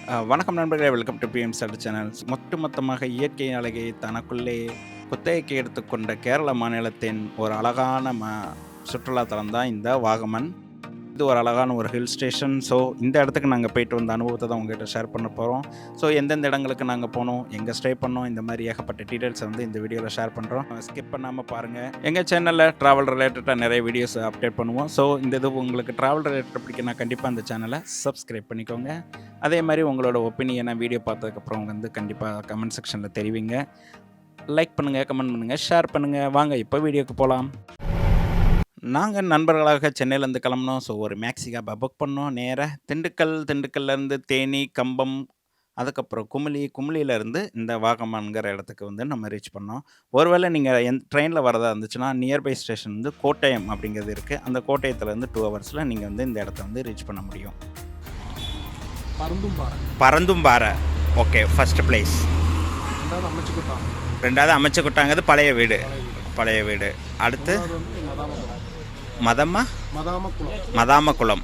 வணக்கம் நண்பர்களே, welcome to PM study channel. மொத்தமாக இயற்கை அழகை தனக்குள்ளே குத்தகைக்கு எடுத்துக்கொண்ட கேரள மாநிலத்தின் ஒரு அழகான சுற்றுலா தலம் தான் இந்த வாகமன். இது ஒரு அழகான ஒரு ஹில் ஸ்டேஷன். ஸோ இந்த இடத்துக்கு நாங்கள் போயிட்டு வந்த அனுபவத்தை தான் உங்ககிட்ட ஷேர் பண்ண போகிறோம். ஸோ எந்தெந்த இடங்களுக்கு நாங்கள் போனோம், எங்கே ஸ்டே பண்ணோம், இந்த மாதிரி ஏகப்பட்ட டீட்டெயில்ஸை வந்து இந்த வீடியோவில் ஷேர் பண்ணுறோம். ஸ்கிப் பண்ணாமல் பாருங்கள். எங்கள் சேனலில் ட்ராவல் ரிலேட்டடாக நிறைய வீடியோஸ் அப்டேட் பண்ணுவோம். ஸோ இந்த இது உங்களுக்கு ட்ராவல் ரிலேட்டட் பிடிக்குன்னா கண்டிப்பாக அந்த சேனலை சப்ஸ்கிரைப் பண்ணிக்கோங்க. அதே மாதிரி உங்களோட ஒப்பீனியனை வீடியோ பார்த்ததுக்கப்புறம் வந்து கண்டிப்பாக கமெண்ட் செக்ஷனில் தெரிவிங்க. லைக் பண்ணுங்கள், கமெண்ட் பண்ணுங்கள், ஷேர் பண்ணுங்கள். வாங்க இப்போ வீடியோக்கு போகலாம். நாங்கள் நண்பர்களாக சென்னையிலேருந்து கிளம்புனோம். ஸோ ஒரு மேக்ஸி கேப்பை புக் பண்ணோம். நேராக திண்டுக்கல்லேருந்து தேனி, கம்பம், அதுக்கப்புறம் குமுளியிலேருந்து இந்த வாகமான்கிற இடத்துக்கு வந்து நம்ம ரீச் பண்ணோம். ஒருவேளை நீங்கள் ட்ரெயினில் வரதா இருந்துச்சுன்னா நியர்பை ஸ்டேஷன் வந்து கோட்டயம் அப்படிங்கிறது இருக்குது. அந்த கோட்டயத்துலேருந்து 2 ஹவர்ஸில் நீங்கள் வந்து இந்த இடத்த வந்து ரீச் பண்ண முடியும். பரந்தும்பாறை. Okay, first place. ரெண்டாவது அமைச்சுக்குட்டாங்கிறது பழைய வீடு. அடுத்து மதாமக்குளம்.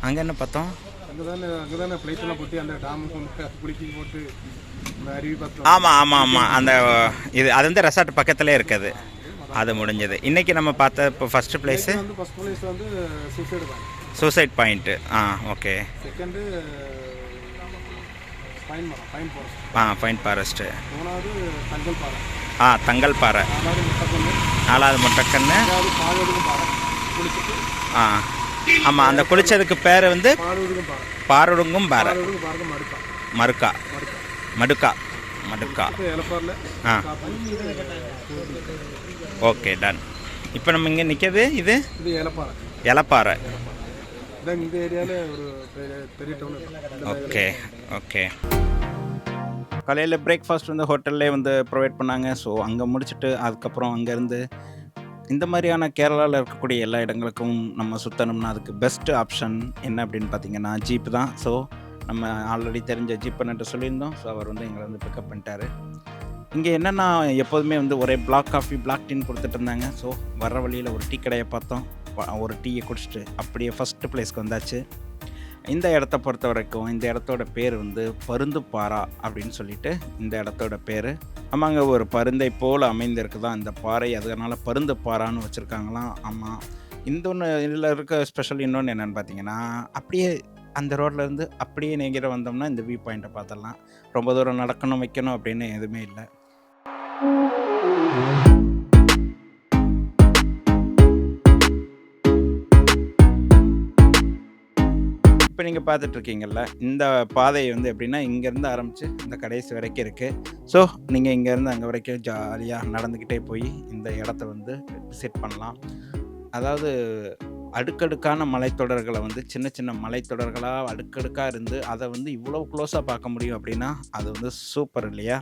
அங்கே என்ன பார்த்தோம்? ஆமாம். அந்த இது அது வந்து ரெசார்ட் பக்கத்துலேயே இருக்குது. அது முடிஞ்சது. இன்றைக்கி நம்ம பார்த்த இப்போ first place suicide point. Okay. Pine forest. தங்கல் பாறை. 4வது முட்டக்கண்ணு. ஆமாம், அந்த குளித்ததுக்கு பேர் வந்து பாருடுங்கும் பாறை. மடுக்கா. Okay, done. இப்போ நம்ம இங்கே நிற்கிறது இது எலப்பாறை. ஓகே. காலையில் பிரேக்ஃபாஸ்ட் வந்து ஹோட்டல்லே வந்து ப்ரொவைட் பண்ணாங்க. ஸோ அங்கே முடிச்சுட்டு அதுக்கப்புறம் அங்கேருந்து இந்த மாதிரியான கேரளாவில் இருக்கக்கூடிய எல்லா இடங்களுக்கும் நம்ம சுற்றணும்னா அதுக்கு பெஸ்ட்டு ஆப்ஷன் என்ன அப்படின்னு பார்த்தீங்கன்னா ஜீப்பு தான். ஸோ நம்ம ஆல்ரெடி தெரிஞ்ச ஜீப்புன்னுட்டு சொல்லியிருந்தோம். ஸோ அவர் வந்து எங்களை வந்து பிக்கப் பண்ணிட்டாரு. இங்கே என்னென்னா எப்போதுமே வந்து ஒரே பிளாக் காஃபி, பிளாக் டீன்னு கொடுத்துட்டு இருந்தாங்க. ஸோ வர்ற வழியில் ஒரு டீ கடையை பார்த்தோம். ஒரு டீயை குடிச்சிட்டு அப்படியே ஃபஸ்ட்டு பிளேஸ்க்கு வந்தாச்சு. இந்த இடத்த பொறுத்த வரைக்கும் இந்த இடத்தோட பேர் வந்து பருந்துப்பாரா அப்படின்னு சொல்லிட்டு இந்த இடத்தோட பேர். ஆமாங்க, ஒரு பருந்தை போல் அமைந்திருக்கு தான் இந்த பாறை. அதனால் பருந்துப்பாரான்னு வச்சுருக்காங்களாம். ஆமாம். இதில் இருக்க ஸ்பெஷல் இன்னொன்று என்னென்னு பார்த்தீங்கன்னா, அப்படியே அந்த ரோட்லேருந்து அப்படியே நேங்கிற வந்தோம்னா இந்த வியூ பாயிண்ட்டை பார்த்துடலாம். ரொம்ப தூரம் நடக்கணும் வைக்கணும் அப்படின்னு எதுவுமே இல்லை. இப்போ நீங்கள் பார்த்துட்ருக்கீங்கள்ல, இந்த பாதை வந்து எப்படின்னா இங்கேருந்து ஆரம்பித்து இந்த கடைசி வரைக்கும் இருக்குது. ஸோ நீங்கள் இங்கேருந்து அங்கே வரைக்கும் ஜாலியாக நடந்துக்கிட்டே போய் இந்த இடத்த வந்து விசிட் பண்ணலாம். அதாவது அடுக்கடுக்கான மலைத்தொடர்களை வந்து சின்ன மலைத்தொடர்களாக அடுக்கடுக்காக இருந்து அதை வந்து இவ்வளோ க்ளோஸாக பார்க்க முடியும் அப்படின்னா அது வந்து சூப்பர் இல்லையா?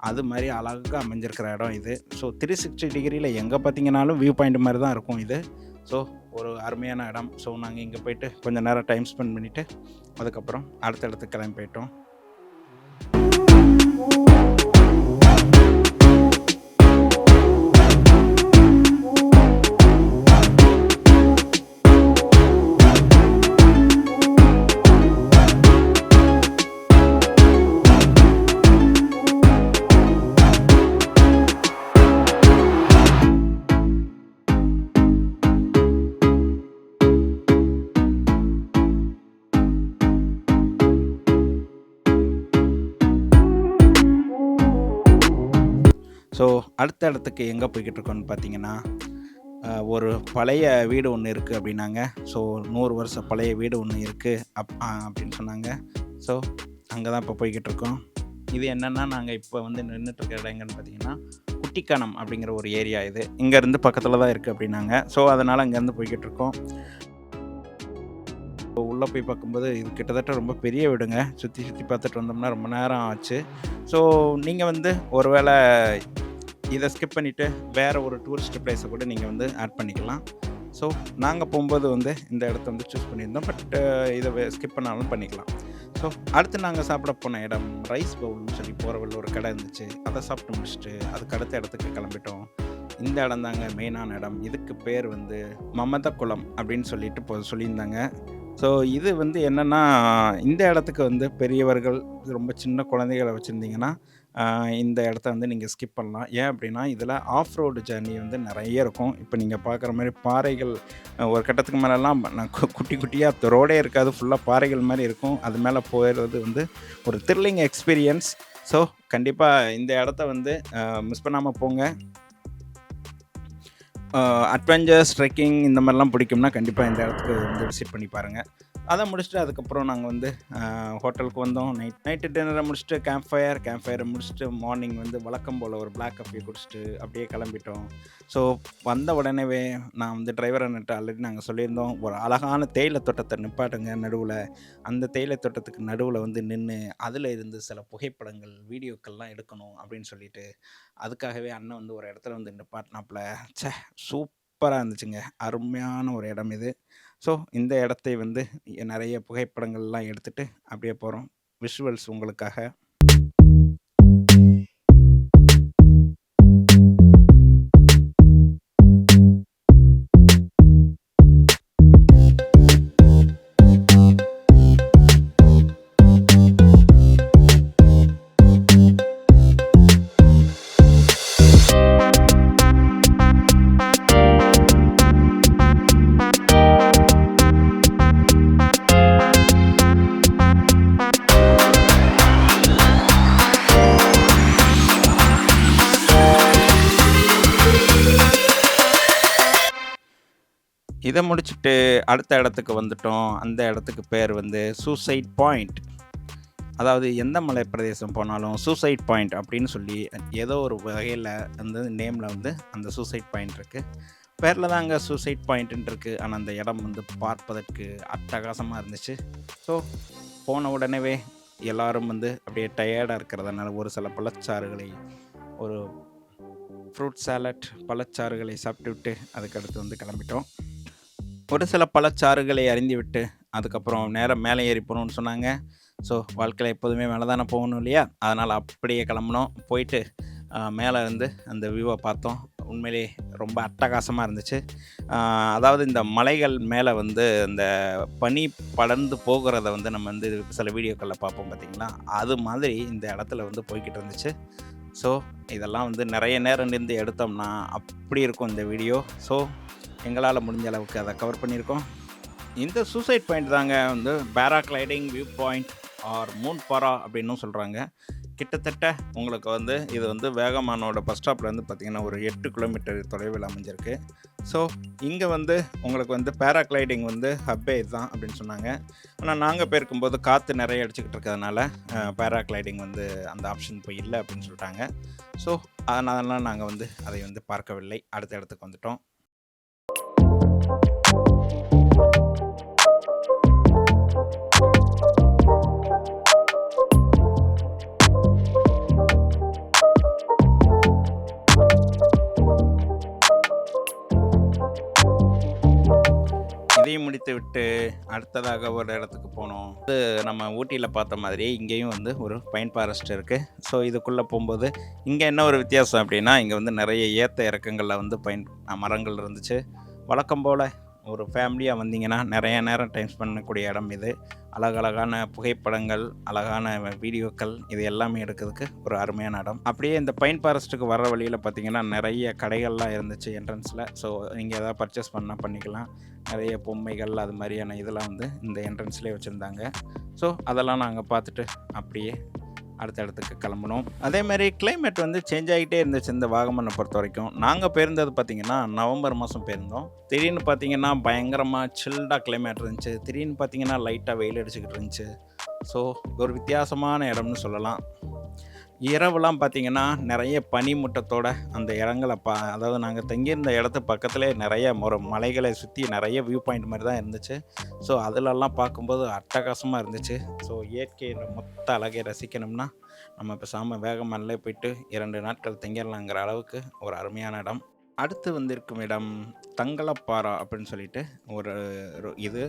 அது மாதிரி அழகாக அமைஞ்சிருக்கிற இடம் இது. ஸோ 360 டிகிரியில் எங்கே பார்த்தீங்கன்னாலும் வியூ பாயிண்ட் மாதிரி தான் இருக்கும் இது. ஸோ ஒரு அருமையான இடம். ஸோ நாங்கள் இங்கே போயிட்டு கொஞ்சம் நேரம் டைம் ஸ்பெண்ட் பண்ணிவிட்டு அதுக்கப்புறம் அடுத்த இடத்துக்கு கிளம்பி போயிட்டோம். ஸோ அடுத்த இடத்துக்கு எங்கே போய்கிட்டு இருக்கோன்னு பார்த்தீங்கன்னா, ஒரு பழைய வீடு ஒன்று இருக்குது அப்படின்னாங்க. ஸோ 100 வருஷம் பழைய வீடு ஒன்று இருக்குது அப்படின்னு சொன்னாங்க. ஸோ அங்கே தான் இப்போ போய்கிட்டு இருக்கோம். இது என்னென்னா, நாங்கள் இப்போ வந்து நின்றுட்டுருக்க இடம் எங்கன்னு பார்த்தீங்கன்னா குட்டிக்கானம் அப்படிங்கிற ஒரு ஏரியா. இது இங்கேருந்து பக்கத்தில் தான் இருக்குது அப்படின்னாங்க. ஸோ அதனால் அங்கேருந்து போய்கிட்டு இருக்கோம். உள்ளே போய் பார்க்கும்போது இது கிட்டத்தட்ட ரொம்ப பெரிய வீடுங்க. சுற்றி பார்த்துட்டு வந்தோம்னா ரொம்ப நேரம் ஆச்சு. ஸோ நீங்கள் வந்து ஒருவேளை இதை ஸ்கிப் பண்ணிவிட்டு வேறு ஒரு டூரிஸ்ட் பிளேஸை கூட நீங்கள் வந்து ஆட் பண்ணிக்கலாம். ஸோ நாங்கள் போகும்போது வந்து இந்த இடத்த வந்து சூஸ் பண்ணியிருந்தோம். பட் இதை ஸ்கிப் பண்ணாலும் பண்ணிக்கலாம். ஸோ அடுத்து நாங்கள் சாப்பிட போன இடம் ரைஸ் பவுல்னு சொல்லி போகிற வழியில் ஒரு கடை இருந்துச்சு. அதை சாப்பிட்டு முடிச்சுட்டு அதுக்கு அடுத்த இடத்துக்கு கிளம்பிட்டோம். இந்த இடம் தாங்க மெயினான இடம். இதுக்கு பேர் வந்து மமதக்குளம் அப்படின்னு சொல்லிட்டு சொல்லியிருந்தாங்க. ஸோ இது வந்து என்னன்னா, இந்த இடத்துக்கு வந்து பெரியவர்கள், ரொம்ப சின்ன குழந்தைகள வச்சிருந்தீங்கன்னா, இந்த இடத்த வந்து நீங்க ஸ்கிப் பண்ணலாம். ஏன் அப்படின்னா, இதில ஆஃப் ரோடு ஜர்னி வந்து நெறைய இருக்கும். இப்ப நீங்க பார்க்குற மாரி பாறைகள் ஒரு கட்டத்துக்கு மேலலாம் நான் குட்டி குட்டியா ரோடே இருக்காது. ஃபுல்லா பாறைகள் மாரி இருக்கும். அது மேல போயிறது வந்து ஒரு த்ரில்லிங் எக்ஸ்பீரியன்ஸ். ஸோ கண்டிப்பா இந்த இடத்த வந்து மிஸ் பண்ணாம போங்க. அட்வென்ச்சர்ஸ், ட்ரெக்கிங் இந்த மாதிரிலாம் பிடிக்கும்னா கண்டிப்பா இந்த இடத்துக்கு வந்து விசிட் பண்ணி பாருங்க. அத முடிச்சுட்டு அதுக்கப்புறம் நாங்க வந்து ஹோட்டலுக்கு வந்தோம். நைட்டு டின்னர முடிச்சுட்டு கேம்ப் ஃபயர முடிச்சுட்டு மார்னிங் வந்து வழக்கம் போல ஒரு பிளாக் காஃபி குடிச்சிட்டு அப்படியே கிளம்பிட்டோம். ஸோ வந்த உடனேவே நான் வந்து டிரைவர் அண்ணன்ட்ட ஆல்ரெடி நாங்க சொல்லியிருந்தோம். ஒரு அழகான தேயிலை தோட்டத்த நிப்பாட்டுங்க நடுவுல. அந்த தேயிலை தோட்டத்துக்கு நடுவுல வந்து நின்னு, அதில இருந்து சில புகைப்படங்கள், வீடியோக்கள்லாம் எடுக்கணும் அப்படின்னு சொல்லிட்டு, அதுக்காகவே அண்ணன் வந்து ஒரு இடத்துல வந்து நிப்பாட்னாப்ல. ச்சே! சூப்பரா இருந்துச்சுங்க. அருமையான ஒரு இடம் இது. ஸோ இந்த இடத்தை வந்து நெறைய புகைப்படங்கள்லாம் எடுத்துட்டு அப்படியே போறோம். விஷுவல்ஸ் உங்களுக்காக. இத முடிச்சுட்டு அடுத்த இடத்துக்கு வந்துட்டோம். அந்த இடத்துக்கு பேர் வந்து சூசைட் பாயிண்ட். அதாவது எந்த மலை பிரதேசம் போனாலும் சூசைட் பாயிண்ட் அப்படின்னு சொல்லி ஏதோ ஒரு வகையில அந்த நேம்ல வந்து அந்த சூசைட் பாயிண்ட் இருக்கு. பேர்ல தான் அங்க சூசைட் பாயிண்ட்ன்னு இருக்கு. ஆனா அந்த இடம் வந்து பார்ப்பதற்கு அட்டகாசமா இருந்துச்சு. ஸோ போன உடனேவே எல்லாரும் வந்து அப்படியே டயர்டா இருக்கிறதுனால ஒரு சில பழச்சாறுகளை, ஒரு ஃப்ரூட் சாலட், பழச்சாறுகளை சாப்பிட்டுவிட்டு அதுக்கடுத்து வந்து கிளம்பிட்டோம். ஒரு சில பழச்சாறுகளை அருந்திவிட்டு, அதுக்கப்புறம் நேரா மேலே ஏறி போணும்னு சொன்னாங்க. ஸோ வாழ்க்கையில எப்போதுமே மேல தானே போகணும் இல்லையா? அதனால அப்படியே கிளம்புனோம். போயிட்டு மேலே இருந்து அந்த வியூவ பார்த்தோம். உண்மையிலேயே ரொம்ப அட்டகாசமா இருந்துச்சு. அ அதாவது இந்த மலைகள் மேல வந்து இந்த பனி படர்ந்து போகுறத வந்து நம்ம வந்து சில வீடியோக்கள்ல பார்ப்போம் பார்த்தீங்களா? அது மாதிரி இந்த இடத்துல வந்து போய்க்கிட்டு இருந்துச்சு. ஸோ இதெல்லாம் வந்து நெறைய நேரம் நின்று எடுத்தோம்னா, அப்படி இருக்கும் இந்த வீடியோ. ஸோ எங்களால முடிஞ்ச அளவுக்கு அத கவர் பண்ணியிருக்கோம். இந்த சூசைட் பாயிண்ட் தாங்க வந்து paragliding view point or moon பாரா அப்படின்னும் சொல்றாங்க. கிட்டத்தட்ட உங்களுக்கு வந்து இது வந்து வேகமானோட பஸ் ஸ்டாப்லேருந்து பார்த்தீங்கன்னா, ஒரு 8 கிலோமீட்டர் தொலைவில் அமைஞ்சிருக்கு. ஸோ இங்க வந்து உங்களுக்கு வந்து பேராகிளைடிங் வந்து ஹப்பே இதுதான் அப்படின்னு சொன்னாங்க. ஆனா நாங்க போயிருக்கும்போது காத்து நெறைய அடிச்சுக்கிட்டு இருக்கிறதுனால, பேராகிளைடிங் வந்து அந்த ஆப்ஷன் இப்போ இல்ல அப்படின்னு சொல்லிட்டாங்க. ஸோ அதனால நாங்க வந்து அதை வந்து பார்க்கவில்லை. அடுத்த இடத்துக்கு வந்துட்டோம். இதையும் முடித்துவிட்டு அடுத்ததாக ஒரு இடத்துக்கு போனோம். இது நம்ம ஊட்டியில பார்த்த மாதிரியே இங்கேயும் வந்து ஒரு பைன் ஃபாரஸ்ட் இருக்கு. ஸோ இதுக்குள்ள போம்போது, இங்க என்ன ஒரு வித்தியாசம் அப்படின்னா, இங்க வந்து நெறைய ஏத்த இறக்கங்கள்ல வந்து மரங்கள் இருந்துச்சு. வழக்கம் போல ஒரு ஃபேமிலியா வந்தீங்கன்னா, நெறைய நேரம் டைம் ஸ்பெண்ட் பண்ணக்கூடிய இடம் இது. அழகழகான புகைப்படங்கள், அழகான வீடியோக்கள் இது எல்லாமே எடுக்கிறதுக்கு ஒரு அருமையான இடம். அப்படியே இந்த பைன் ஃபாரஸ்ட்டுக்கு வர்ற வழியில பார்த்தீங்கன்னா, நெறைய கடைகள்லாம் இருந்துச்சு என்ட்ரன்ஸ்ல. ஸோ நீங்க எதாவது பர்ச்சேஸ் பண்ணா பண்ணிக்கலாம். நெறைய பொம்மைகள் அது மாரியான இதெல்லாம் வந்து இந்த என்ட்ரன்ஸ்லயே வச்சிருந்தாங்க. ஸோ அதெல்லாம் நாங்க பார்த்துட்டு அப்படியே அடுத்த இடத்துக்கு கிளம்புனோம். அதே மாரி கிளைமேட் வந்து சேஞ்ச் ஆகிட்டே இருந்துச்சு இந்த வாகமன பொறுத்தவரைக்கும். நாங்க போயிருந்தது பார்த்தீங்கன்னா, நவம்பர் மாதம் போயிருந்தோம். திடீர்னு பார்த்தீங்கன்னா, பயங்கரமா சில்டா கிளைமேட் இருந்துச்சு. திடீர்னு பார்த்தீங்கன்னா, லைட்டா வெயில் அடிச்சுக்கிட்டு இருந்துச்சு. ஸோ ஒரு வித்தியாசமான இடம்னு சொல்லலாம். இரவுலாம் பார்த்தீங்கன்னா, நெறைய பனிமூட்டத்தோட அந்த இடங்கள அதாவது நாங்க தங்கியிருந்த இடத்து பக்கத்திலேயே நெறைய மலைகளை சுத்தி நெறைய வியூ பாயிண்ட் மாரி தான் இருந்துச்சு. ஸோ அதுலலாம் பார்க்கும்போது அட்டகாசமா இருந்துச்சு. ஸோ இயற்கையோட மொத்த அழகை ரசிக்கணும்னா, நம்ம பேசாம வேகமான்லே போயிட்டு 2 நாட்கள் தங்கிடலாங்கிற அளவுக்கு ஒரு அருமையான இடம். அடுத்து வந்திருக்கும் இடம் தங்களப்பாரா அப்படின்னு சொல்லிட்டு ஒரு இது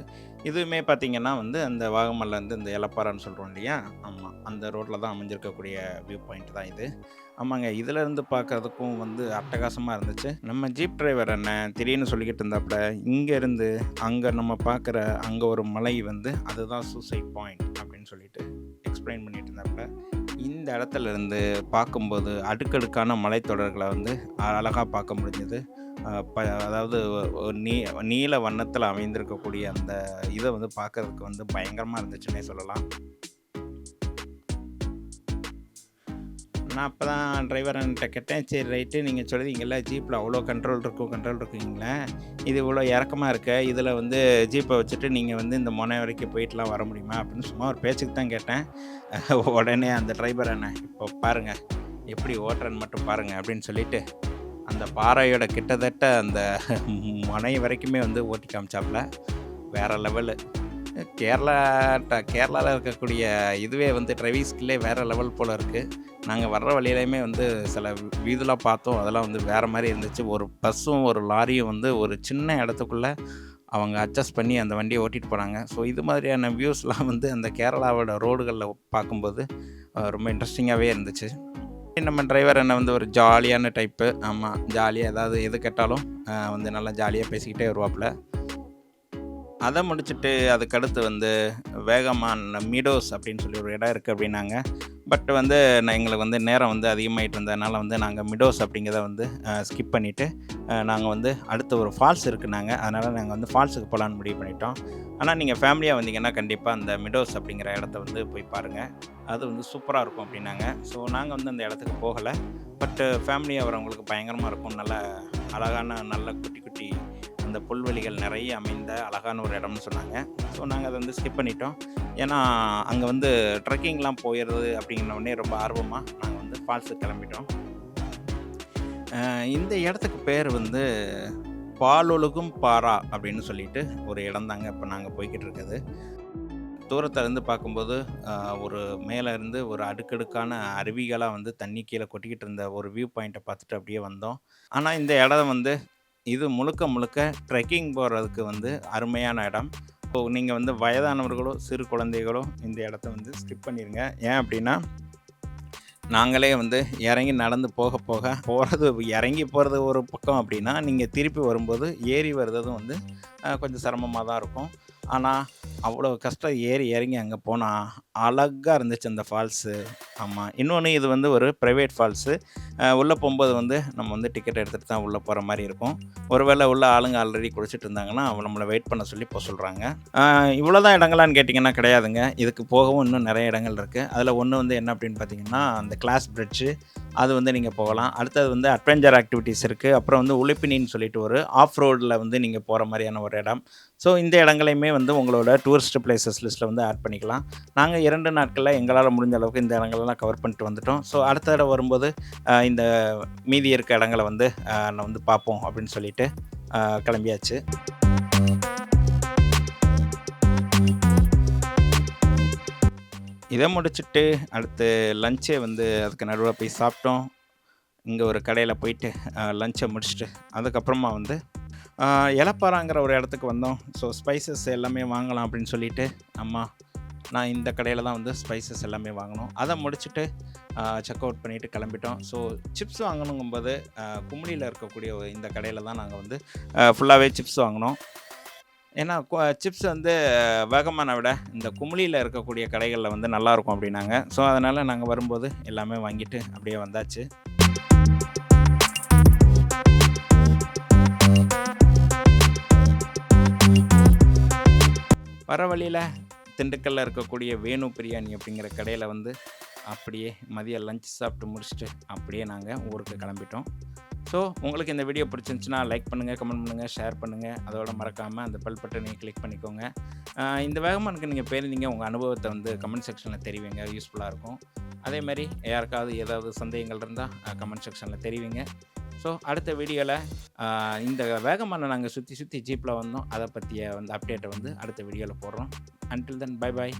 இதுவுமே பார்த்தீங்கன்னா வந்து அந்த வாகமன்ல இருந்து இந்த எலப்பாறான்னு சொல்கிறோம் இல்லையா, ஆமாம் அந்த ரோட்டில் தான் அமைஞ்சிருக்கக்கூடிய வியூ பாயிண்ட் தான் இது. ஆமாங்க, இதுல இருந்து பார்க்கறதுக்கும் வந்து அட்டகாசமாக இருந்துச்சு. நம்ம ஜீப் டிரைவர் அண்ணன் திடீர்னு சொல்லிக்கிட்டு இருந்தாப்புல, இங்கேருந்து அங்கே நம்ம பார்க்குற அங்கே ஒரு மலை வந்து அதுதான் சூசைட் பாயிண்ட் அப்படின்னு சொல்லிட்டு எக்ஸ்பிளைன் பண்ணிட்டு இருந்தாப்புல. இந்த இடத்துல இருந்து பார்க்கும்போது அடுக்கடுக்கான மலைத்தொடர்களை வந்து அழகாக பார்க்க முடிஞ்சது. அதாவது நீல வண்ணத்தில் அமைந்திருக்கக்கூடிய அந்த இதை வந்து பார்க்கறதுக்கு வந்து பயங்கரமாக இருந்துச்சுன்னே சொல்லலாம். நான் அப்போ தான் டிரைவர் அண்ணன்ட்ட கேட்டேன், சரி ரைட்டு நீங்கள் சொல்லுவீங்கள்ல ஜீப்பில் அவ்வளோ கண்ட்ரோல் இருக்குங்களே, இது இவ்வளோ இறக்கமாக இருக்க, இதில் வந்து ஜீப்பை வச்சுட்டு நீங்கள் வந்து இந்த முனை வரைக்கும் போயிட்டுலாம் வர முடியுமா அப்படின்னு சும்மா ஒரு பேச்சுக்கு தான் கேட்டேன். உடனே அந்த டிரைவர் அண்ணன், இப்போ பாருங்கள் எப்படி ஓட்டுறேன்னு மட்டும் பாருங்கள் அப்படின்னு சொல்லிட்டு அந்த பாறையோட கிட்டத்தட்ட அந்த முனை வரைக்குமே வந்து ஓட்டி காமிச்சாப்புல. வேறு லெவலு. கேரளாவில் இருக்கக்கூடிய இதுவே வந்து டிரைவிங் ஸ்கில்லே வேறு லெவல் போல் இருக்குது. நாங்கள் வர்ற வழியிலையுமே வந்து சில வீதெலாம் பார்த்தோம், அதெல்லாம் வந்து வேறு மாதிரி இருந்துச்சு. ஒரு பஸ்ஸும் ஒரு லாரியும் வந்து ஒரு சின்ன இடத்துக்குள்ளே அவங்க அட்ஜஸ்ட் பண்ணி அந்த வண்டியை ஓட்டிகிட்டு போனாங்க. ஸோ இது மாதிரியான வியூஸ்லாம் வந்து அந்த கேரளாவோட ரோடுகளில் பார்க்கும்போது ரொம்ப இன்ட்ரெஸ்டிங்காகவே இருந்துச்சு. நம்ம டிரைவர் அண்ணன் வந்து ஒரு ஜாலியான டைப்பு. ஆமாம், ஜாலியாக ஏதாவது எது கேட்டாலும் வந்து நல்லா ஜாலியாக பேசிக்கிட்டே வருவாப்புல. அதை முடிச்சுட்டு அதுக்கடுத்து வந்து வேகமான் மீடோஸ் அப்படின்னு சொல்லி ஒரு இடம் இருக்குது அப்படின்னாங்க. பட் வந்து எங்களுக்கு வந்து நேரம் வந்து அதிகமாகிட்டு இருந்ததுனால வந்து நாங்கள் மிடோஸ் அப்படிங்கிறத வந்து ஸ்கிப் பண்ணிவிட்டு நாங்கள் வந்து அடுத்த ஒரு ஃபால்ஸ் இருக்குனாங்க. அதனால் நாங்கள் வந்து ஃபால்ஸுக்கு போகலான்னு முடிவு பண்ணிட்டோம். ஆனால் நீங்கள் ஃபேமிலியாக வந்தீங்கன்னா கண்டிப்பாக அந்த மிடோஸ் அப்படிங்கிற இடத்த வந்து போய் பாருங்கள், அது வந்து சூப்பராக இருக்கும் அப்படின்னாங்க. ஸோ நாங்கள் வந்து அந்த இடத்துக்கு போகலை. பட்டு ஃபேமிலியாக வரவங்களுக்கு பயங்கரமாக இருக்கும். நல்ல அழகான நல்ல குட்டி குட்டி அந்த புல்வெளிகள் நிறைய அமைந்த அழகான ஒரு இடம்னு சொன்னாங்க. ஸோ நாங்கள் அதை வந்து ஸ்கிப் பண்ணிட்டோம். ஏன்னா அங்கே வந்து ட்ரெக்கிங்லாம் போயிடுறது அப்படிங்கிற ரொம்ப ஆர்வமாக நாங்கள் வந்து ஃபால்ஸுக்கு கிளம்பிட்டோம். இந்த இடத்துக்கு பேர் வந்து பாலொழுகும் பாரா அப்படின்னு சொல்லிட்டு ஒரு இடம் தாங்க இப்போ நாங்கள் போய்கிட்டு இருக்குது. தூரத்துலேருந்து பார்க்கும்போது ஒரு மேலே இருந்து ஒரு அடுக்கடுக்கான அருவிகளாக வந்து தண்ணி கீழே கொட்டிக்கிட்டு இருந்த ஒரு வியூ பாயிண்ட்டை பார்த்துட்டு அப்படியே வந்தோம். ஆனால் இந்த இடம் வந்து இது முழுக்க முழுக்க ட்ரெக்கிங் போகிறதுக்கு வந்து அருமையான இடம். ஸோ நீங்கள் வந்து வயதானவர்களோ சிறு குழந்தைகளோ இந்த இடத்த வந்து ஸ்கிப் பண்ணிடுங்க. ஏன் அப்படின்னா நாங்களே வந்து இறங்கி நடந்து போகிறது இறங்கி போகிறது ஒரு பக்கம் அப்படின்னா, நீங்கள் திருப்பி வரும்போது ஏறி வர்றதும் வந்து கொஞ்சம் சிரமமாக தான் இருக்கும். ஆனால் அவ்வளோ கஷ்டம் ஏறி இறங்கி அங்கே போனால் அழகாக இருந்துச்சு அந்த ஃபால்ஸு. ஆமாம், இன்னொன்று இது வந்து ஒரு ப்ரைவேட் ஃபால்ஸு. உள்ளே போகும்போது வந்து நம்ம வந்து டிக்கெட் எடுத்துகிட்டு தான் உள்ளே போகிற மாதிரி இருக்கும். ஒருவேளை உள்ள ஆளுங்க ஆல்ரெடி குடிச்சிட்டு இருந்தாங்கன்னா நம்மளை வெயிட் பண்ண சொல்லி போக சொல்கிறாங்க. இவ்வளோ தான் இடங்களான்னு கேட்டிங்கன்னா கிடையாதுங்க. இதுக்கு போகவும் இன்னும் நிறைய இடங்கள் இருக்குது. அதில் ஒன்று வந்து என்ன அப்படின்னு பார்த்தீங்கன்னா அந்த கிளாஸ் பிரிட்ஜு, அது வந்து நீங்கள் போகலாம். அடுத்தது வந்து அட்வென்ச்சர் ஆக்டிவிட்டீஸ் இருக்குது. அப்புறம் வந்து உலுப்பினின்னு சொல்லிட்டு ஒரு ஆஃப் ரோடில் வந்து நீங்கள் போகிற மாதிரியான ஒரு இடம். ஸோ இந்த இடங்களையுமே வந்து உங்களோட டூரிஸ்ட் பிளேசஸ் லிஸ்ட்டில் வந்து ஆட் பண்ணிக்கலாம். நாங்கள் 2 நாட்களில் எங்களால் முடிஞ்ச அளவுக்கு இந்த இடங்களெல்லாம் கவர் பண்ணிட்டு வந்துட்டோம். ஸோ அடுத்த தடவை வரும்போது இந்த மீதி இருக்க இடங்களை வந்து நான் வந்து பார்ப்போம் அப்படின்னு சொல்லிட்டு கிளம்பியாச்சு. இதை முடிச்சுட்டு அடுத்து லஞ்சே வந்து அதுக்கு நடுவில் போய் சாப்பிட்டோம். இங்கே ஒரு கடையில் போயிட்டு லஞ்சை முடிச்சுட்டு அதுக்கப்புறமா வந்து எலப்பாறாங்கிற ஒரு இடத்துக்கு வந்தோம். ஸோ ஸ்பைசஸ் எல்லாமே வாங்கலாம் அப்படின்னு சொல்லிட்டு நான் இந்த கடையில் தான் வந்து ஸ்பைசஸ் எல்லாமே வாங்கினோம். அதை முடிச்சுட்டு செக் அவுட் பண்ணிவிட்டு கிளம்பிட்டோம். ஸோ சிப்ஸ் வாங்கணுங்கும்போது குமுளியில் இருக்கக்கூடிய இந்த கடையில் தான் நாங்கள் வந்து ஃபுல்லாகவே சிப்ஸ் வாங்கினோம். ஏன்னா சிப்ஸ் வந்து வேகமானை விட இந்த குமுளியில் இருக்கக்கூடிய கடைகளில் வந்து நல்லாயிருக்கும் அப்படின்னாங்க. ஸோ அதனால் நாங்கள் வரும்போது எல்லாமே வாங்கிட்டு அப்படியே வந்தாச்சு. வர வழியில் திண்டுக்கல்லில் இருக்கக்கூடிய வேணு பிரியாணி அப்படிங்கிற கடையில் வந்து அப்படியே மதியம் லஞ்ச் சாப்பிட்டு முடிச்சுட்டு அப்படியே நாங்கள் ஊருக்கு கிளம்பிட்டோம். ஸோ உங்களுக்கு இந்த வீடியோ பிடிச்சிருந்துச்சுன்னா லைக் பண்ணுங்கள், கமெண்ட் பண்ணுங்கள், ஷேர் பண்ணுங்கள். அதோட மறக்காமல் அந்த பெல் பட்டனை கிளிக் பண்ணிக்கோங்க. இந்த வேகமானுக்கு நீங்கள் போயிருந்தீங்க, உங்கள் அனுபவத்தை வந்து கமெண்ட் செக்ஷனில் தெரிவிங்க, யூஸ்ஃபுல்லாக இருக்கும். அதேமாதிரி யாருக்காவது ஏதாவது சந்தேகங்கள் இருந்தால் கமெண்ட் செக்ஷனில் தெரிவிங்க. ஸோ அடுத்த வீடியோவில் இந்த வேகமான நாங்கள் சுற்றி ஜீப்பில் வந்தோம், அதை பற்றிய வந்து அப்டேட்டை வந்து அடுத்த வீடியோவில் போடுறோம். Until then bye bye.